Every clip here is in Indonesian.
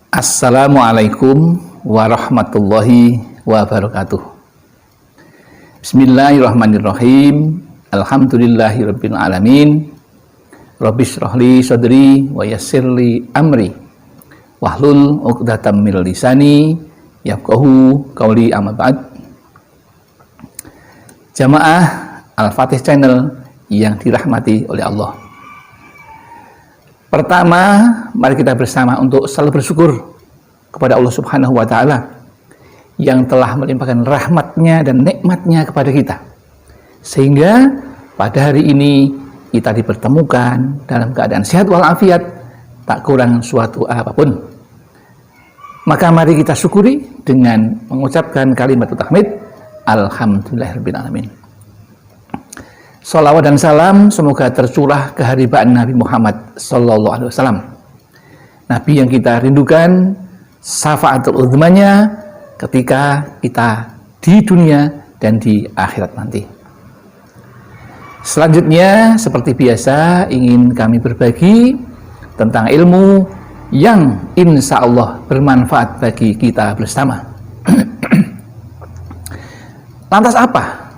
Assalamualaikum warahmatullahi wabarakatuh. Bismillahirrahmanirrahim. Alhamdulillahirabbil alamin. Rabbis shrahli sadri wa yassirli amri wahlul 'uqdatam min lisani yafqahu qauli, amma ba'd. Jamaah Al-Fatih Channel yang dirahmati oleh Allah. Pertama, mari kita bersama untuk selalu bersyukur kepada Allah Subhanahu wa Ta'ala yang telah melimpahkan rahmatnya dan nikmatnya kepada kita, sehingga pada hari ini kita dipertemukan dalam keadaan sehat walafiat, tak kurang suatu apapun. Maka mari kita syukuri dengan mengucapkan kalimat tahmid, alhamdulillahirabbil alamin. Salawat dan salam semoga tercurah keharibaan Nabi Muhammad sallallahu alaihi wasallam, Nabi yang kita rindukan syafaatul uzmanya ketika kita di dunia dan di akhirat nanti. Selanjutnya, seperti biasa, ingin kami berbagi tentang ilmu yang insya Allah bermanfaat bagi kita bersama. Lantas apa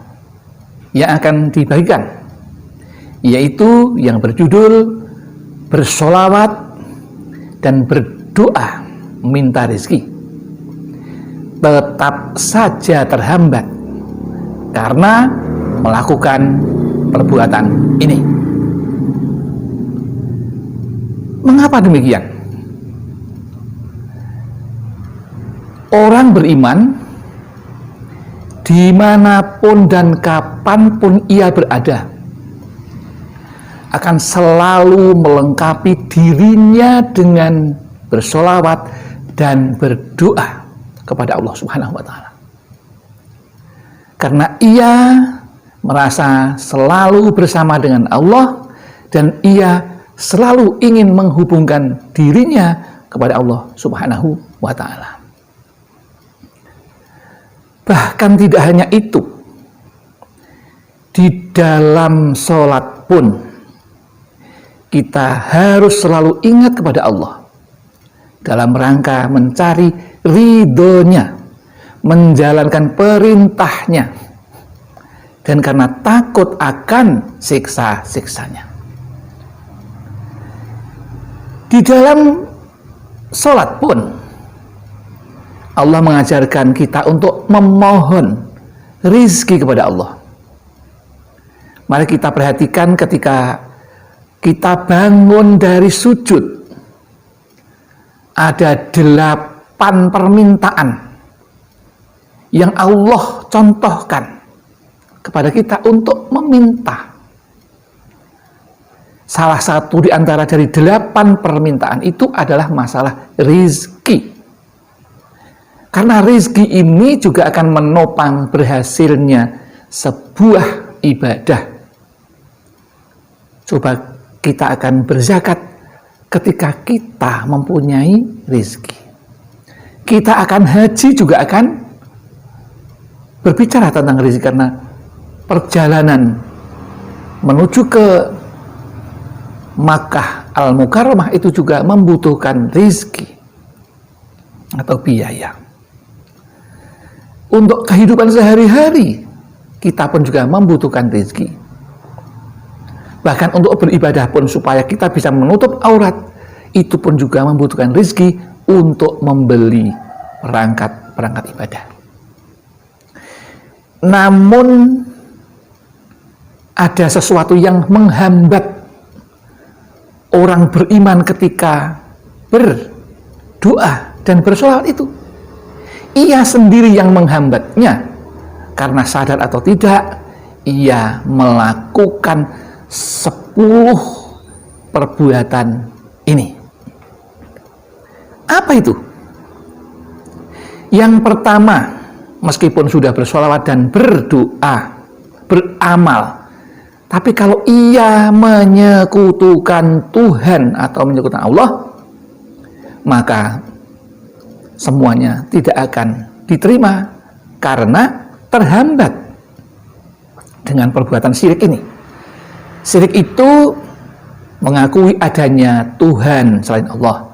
yang akan dibagikan? Yaitu yang berjudul bersolawat dan berdoa minta rezeki tetap saja terhambat karena melakukan perbuatan ini. Mengapa demikian? Orang beriman dimanapun dan kapanpun ia berada akan selalu melengkapi dirinya dengan bersolawat dan berdoa kepada Allah Subhanahu wa Ta'ala, karena ia merasa selalu bersama dengan Allah dan ia selalu ingin menghubungkan dirinya kepada Allah Subhanahu wa Ta'ala. Bahkan tidak hanya itu, di dalam sholat pun kita harus selalu ingat kepada Allah dalam rangka mencari ridhonya, menjalankan perintahnya, dan karena takut akan siksa-siksanya. Di dalam sholat pun Allah mengajarkan kita untuk memohon rizki kepada Allah. Mari kita perhatikan ketika kita bangun dari sujud, ada 8 permintaan yang Allah contohkan kepada kita untuk meminta. Salah satu di antara dari 8 permintaan itu adalah masalah rizki. Karena rizki ini juga akan menopang berhasilnya sebuah ibadah. Coba kita akan berzakat ketika kita mempunyai rizki. Kita akan haji juga akan berbicara tentang rizki, karena perjalanan menuju ke Makkah Al-Mukarramah itu juga membutuhkan rizki atau biaya. Untuk kehidupan sehari-hari kita pun juga membutuhkan rezeki. Bahkan untuk beribadah pun supaya kita bisa menutup aurat, itu pun juga membutuhkan rezeki untuk membeli perangkat ibadah. Namun ada sesuatu yang menghambat orang beriman ketika berdoa dan bersolawat itu. Ia sendiri yang menghambatnya, karena sadar atau tidak ia melakukan 10 perbuatan ini. Apa itu? Yang pertama, meskipun sudah bersolawat dan berdoa, beramal, tapi kalau ia menyekutukan Tuhan atau menyekutukan Allah, maka semuanya tidak akan diterima karena terhambat dengan perbuatan syirik ini. Syirik itu mengakui adanya Tuhan selain Allah,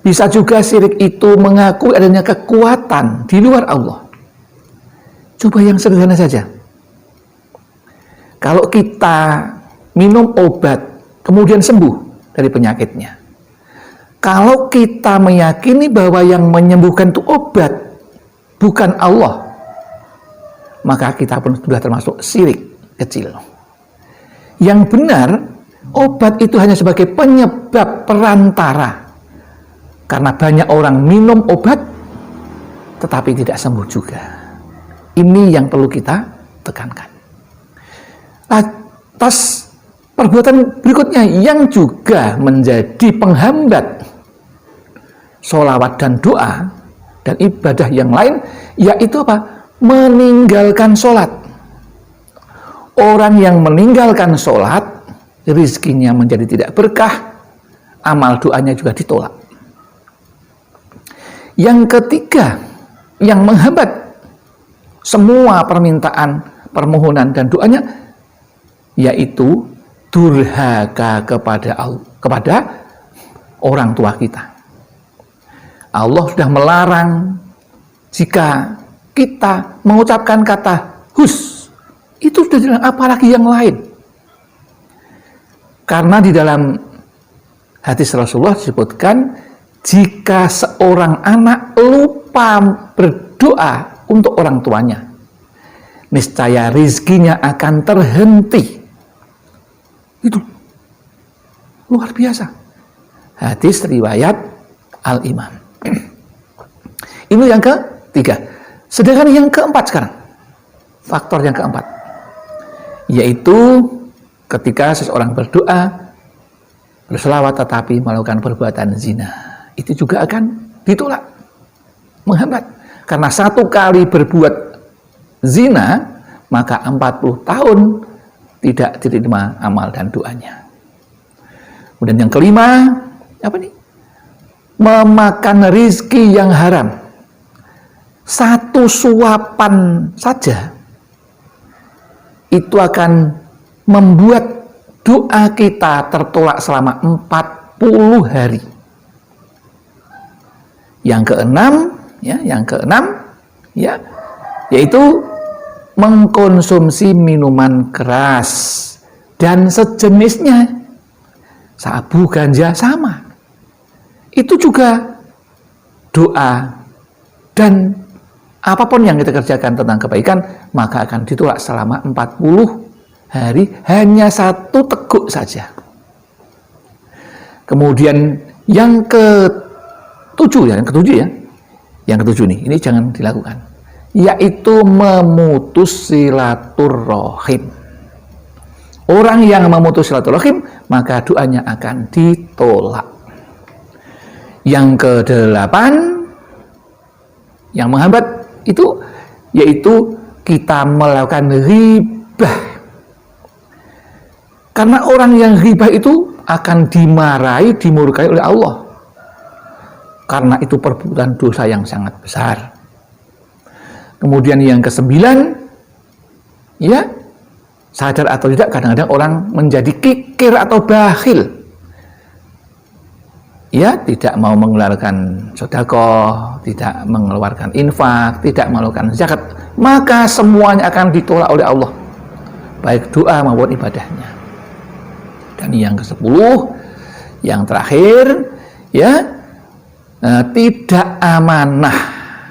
Bisa juga syirik itu mengakui adanya kekuatan di luar Allah. Coba yang sederhana saja. Kalau kita minum obat, kemudian sembuh dari penyakitnya. Kalau kita meyakini bahwa yang menyembuhkan itu obat, bukan Allah, maka kita pun sudah termasuk syirik kecil. Yang benar, obat itu hanya sebagai penyebab perantara. Karena banyak orang minum obat, tetapi tidak sembuh juga. Ini yang perlu kita tekankan. Atas perbuatan berikutnya yang juga menjadi penghambat sholawat dan doa dan ibadah yang lain, yaitu apa? Meninggalkan sholat. Orang yang meninggalkan sholat, rizkinya menjadi tidak berkah, amal doanya juga ditolak. Yang ketiga, yang menghambat semua permintaan, permohonan dan doanya, yaitu durhaka kepada orang tua kita. Allah sudah melarang jika kita mengucapkan kata hus, itu sudah jelas, apalagi yang lain. Karena di dalam hadis Rasulullah disebutkan, jika seorang anak lupa berdoa untuk orang tuanya, niscaya rizkinya akan terhenti. Itu luar biasa. Hadis riwayat Al-Imam. Ini yang ketiga. Sedangkan yang keempat sekarang, faktor yang keempat, yaitu ketika seseorang berdoa, berselawat tetapi melakukan perbuatan zina, itu juga akan ditolak, menghambat. Karena satu kali berbuat zina, maka 40 tahun tidak diterima amal dan doanya. Kemudian yang kelima, apa nih? Memakan rizki yang haram. Satu suapan saja itu akan membuat doa kita tertolak selama 40 hari. Yang keenam, yaitu mengkonsumsi minuman keras dan sejenisnya, sabu, ganja, sama. Itu juga doa dan apapun yang kita kerjakan tentang kebaikan, maka akan ditolak selama 40 hari, hanya satu teguk saja. Kemudian yang ketujuh nih, ini jangan dilakukan, yaitu memutus silaturrohim. Orang yang memutus silaturrohim, maka doanya akan ditolak. Yang kedelapan, yang menghambat itu, yaitu kita melakukan ghibah. Karena orang yang ghibah itu akan dimarahi, dimurkai oleh Allah. Karena itu perbuatan dosa yang sangat besar. Kemudian yang kesembilan, ya, sadar atau tidak, kadang-kadang orang menjadi kikir atau bakhil. Ya, tidak mau mengeluarkan sedekah, tidak mengeluarkan infak, tidak melakukan zakat, maka semuanya akan ditolak oleh Allah, baik doa maupun ibadahnya. Dan yang ke-10, yang terakhir, ya, tidak amanah.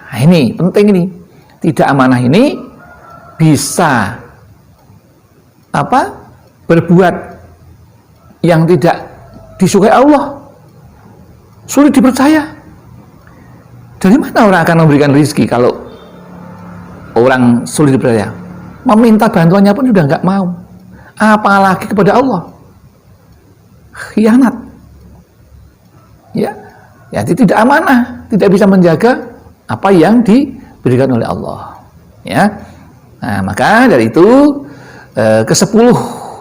Nah, ini penting ini. Tidak amanah ini bisa berbuat yang tidak disukai Allah, sulit dipercaya. Dari mana orang akan memberikan rezeki kalau orang sulit dipercaya? Meminta bantuannya pun sudah nggak mau, apalagi kepada Allah. Khianat, ya, tidak amanah, tidak bisa menjaga apa yang diberikan oleh Allah, ya. Nah, maka dari itu ke-10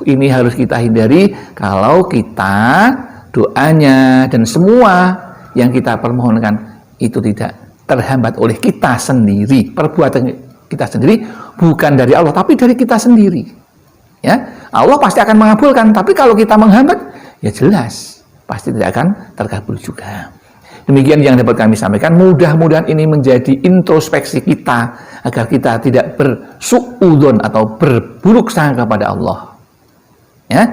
ini harus kita hindari kalau kita doanya dan semua yang kita permohonkan itu tidak terhambat oleh kita sendiri, perbuatan kita sendiri, bukan dari Allah tapi dari kita sendiri, ya. Allah pasti akan mengabulkan, tapi kalau kita menghambat, ya jelas pasti tidak akan terkabul juga. Demikian yang dapat kami sampaikan. Mudah-mudahan ini menjadi introspeksi kita agar kita tidak bersuudzon atau berburuk sangka kepada Allah. Ya,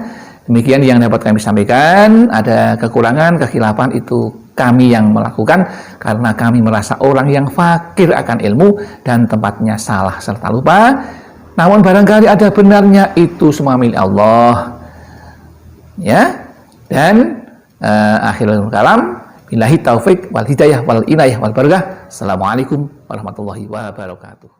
demikian yang dapat kami sampaikan. Ada kekurangan, kekhilafan itu kami yang melakukan karena kami merasa orang yang fakir akan ilmu dan tempatnya salah serta lupa. Namun barangkali ada benarnya, itu semua milik Allah. Ya, dan akhirul kalam, billahi taufik wal hidayah wal inayah wal barakah. Assalamualaikum warahmatullahi wabarakatuh.